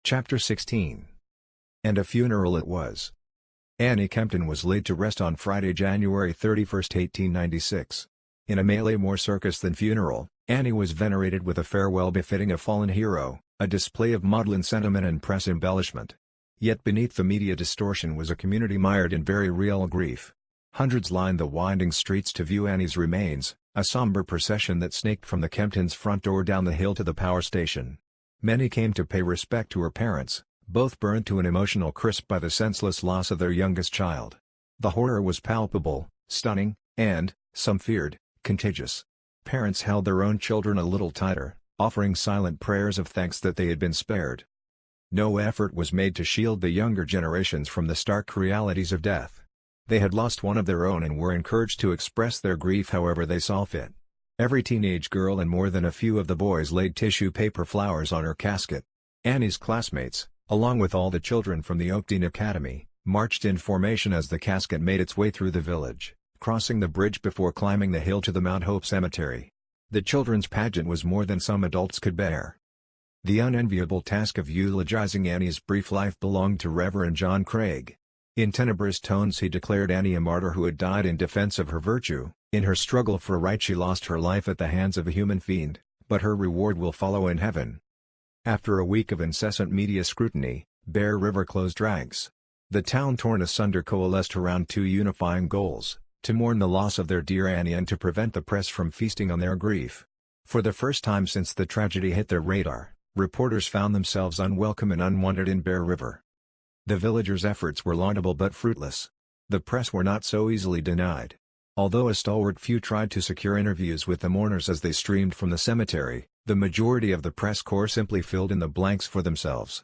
Chapter 16. And a funeral it was. Annie Kempton was laid to rest on Friday, January 31, 1896. In a mêlée circus than funeral, Annie was venerated with a farewell befitting a fallen hero, a display of maudlin sentiment and press embellishment. Yet beneath the media distortion was a community mired in very real grief. Hundreds lined the winding streets to view Annie's remains, a somber procession that snaked from the Kemptons' front door down the hill to the power station. Many came to pay respect to her parents, both burned to an emotional crisp by the senseless loss of their youngest child. The horror was palpable, stunning, and, some feared, contagious. Parents held their own children a little tighter, offering silent prayers of thanks that they had been spared. No effort was made to shield the younger generations from the stark realities of death. They had lost one of their own and were encouraged to express their grief however they saw fit. Every teenage girl and more than a few of the boys laid tissue paper flowers on her casket. Annie's classmates, along with all the children from the Oakdean Academy, marched in formation as the casket made its way through the village, crossing the bridge before climbing the hill to the Mount Hope Cemetery. The children's pageant was more than some adults could bear. The unenviable task of eulogizing Annie's brief life belonged to Reverend John Craig. In tenebrous tones he declared Annie a martyr who had died in defense of her virtue. In her struggle for right she lost her life at the hands of a human fiend, but her reward will follow in heaven. After a week of incessant media scrutiny, Bear River closed ranks. The town torn asunder coalesced around two unifying goals: to mourn the loss of their dear Annie and to prevent the press from feasting on their grief. For the first time since the tragedy hit their radar, reporters found themselves unwelcome and unwanted in Bear River. The villagers' efforts were laudable but fruitless. The press were not so easily denied. Although a stalwart few tried to secure interviews with the mourners as they streamed from the cemetery, the majority of the press corps simply filled in the blanks for themselves.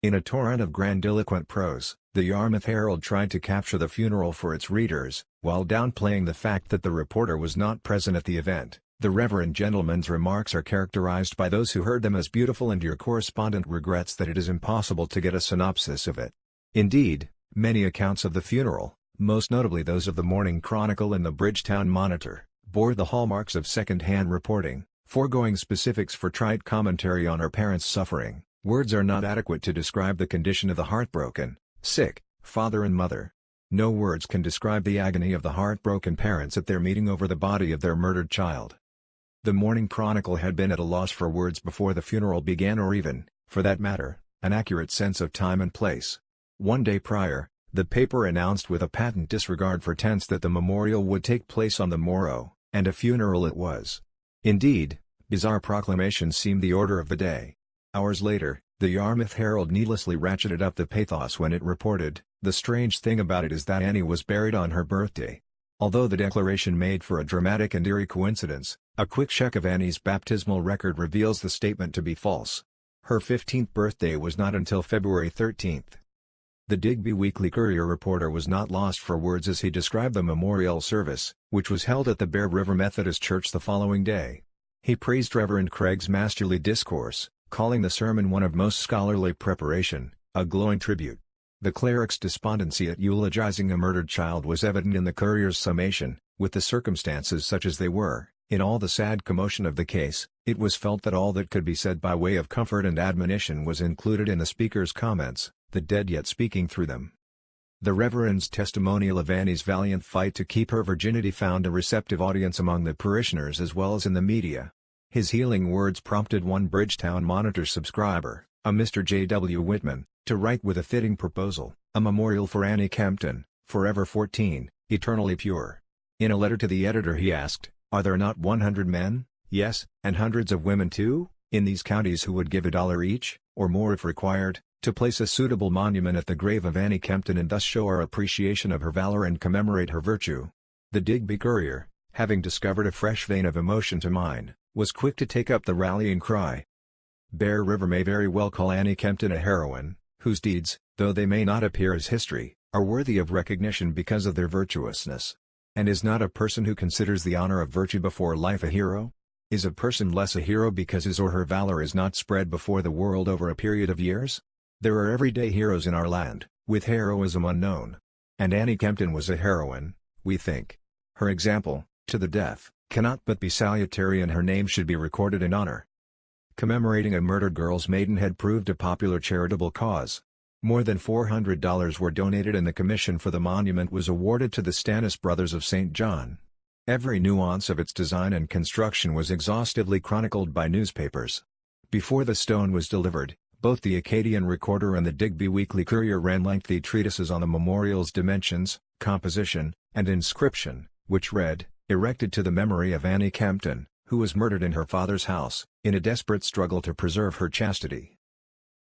In a torrent of grandiloquent prose, the Yarmouth Herald tried to capture the funeral for its readers, while downplaying the fact that the reporter was not present at the event. The reverend gentleman's remarks are characterized by those who heard them as beautiful, and your correspondent regrets that it is impossible to get a synopsis of it. Indeed, many accounts of the funeral, most notably those of the Morning Chronicle and the Bridgetown Monitor, bore the hallmarks of second-hand reporting, foregoing specifics for trite commentary on her parents' suffering. Words are not adequate to describe the condition of the heartbroken, sick, father and mother. No words can describe the agony of the heartbroken parents at their meeting over the body of their murdered child. The Morning Chronicle had been at a loss for words before the funeral began, or even, for that matter, an accurate sense of time and place. One day prior, the paper announced with a patent disregard for tense that the memorial would take place on the morrow, and a funeral it was. Indeed, bizarre proclamations seemed the order of the day. Hours later, the Yarmouth Herald needlessly ratcheted up the pathos when it reported, "The strange thing about it is that Annie was buried on her birthday." Although the declaration made for a dramatic and eerie coincidence, a quick check of Annie's baptismal record reveals the statement to be false. Her 15th birthday was not until February 13th. The Digby Weekly Courier reporter was not lost for words as he described the memorial service, which was held at the Bear River Methodist Church the following day. He praised Reverend Craig's masterly discourse, calling the sermon one of most scholarly preparation, a glowing tribute. The cleric's despondency at eulogizing a murdered child was evident in the Courier's summation. With the circumstances such as they were, in all the sad commotion of the case, it was felt that all that could be said by way of comfort and admonition was included in the speaker's comments, the dead yet speaking through them. The Reverend's testimonial of Annie's valiant fight to keep her virginity found a receptive audience among the parishioners as well as in the media. His healing words prompted one Bridgetown Monitor subscriber, a Mr. J. W. Whitman, to write with a fitting proposal, "A memorial for Annie Kempton, forever 14, eternally pure." In a letter to the editor he asked, "Are there not 100 men, yes, and hundreds of women too, in these counties who would give $1 each, or more if required, to place a suitable monument at the grave of Annie Kempton and thus show our appreciation of her valor and commemorate her virtue?" The Digby Courier, having discovered a fresh vein of emotion to mine, was quick to take up the rallying cry. Bear River may very well call Annie Kempton a heroine, whose deeds, though they may not appear as history, are worthy of recognition because of their virtuousness. And is not a person who considers the honor of virtue before life a hero? Is a person less a hero because his or her valor is not spread before the world over a period of years? There are everyday heroes in our land, with heroism unknown. And Annie Kempton was a heroine, we think. Her example, to the deaf, cannot but be salutary, and her name should be recorded in honor. Commemorating a murdered girl's maidenhead proved a popular charitable cause. More than $400 were donated and the commission for the monument was awarded to the Stannis brothers of St. John. Every nuance of its design and construction was exhaustively chronicled by newspapers. Before the stone was delivered, both the Acadian Recorder and the Digby Weekly Courier ran lengthy treatises on the memorial's dimensions, composition, and inscription, which read, "Erected to the memory of Annie Kempton, who was murdered in her father's house, in a desperate struggle to preserve her chastity."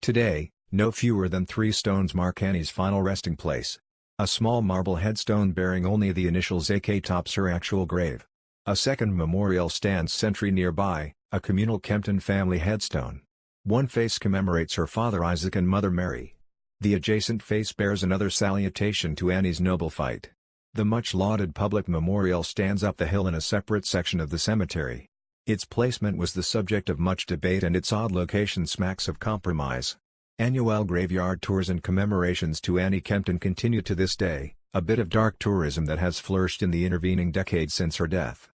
Today, no fewer than 3 stones mark Annie's final resting place. A small marble headstone bearing only the initials AK tops her actual grave. A second memorial stands sentry nearby, a communal Kempton family headstone. One face commemorates her father Isaac and mother Mary. The adjacent face bears another salutation to Annie's noble fight. The much-lauded public memorial stands up the hill in a separate section of the cemetery. Its placement was the subject of much debate and its odd location smacks of compromise. Annual graveyard tours and commemorations to Annie Kempton continue to this day, a bit of dark tourism that has flourished in the intervening decades since her death.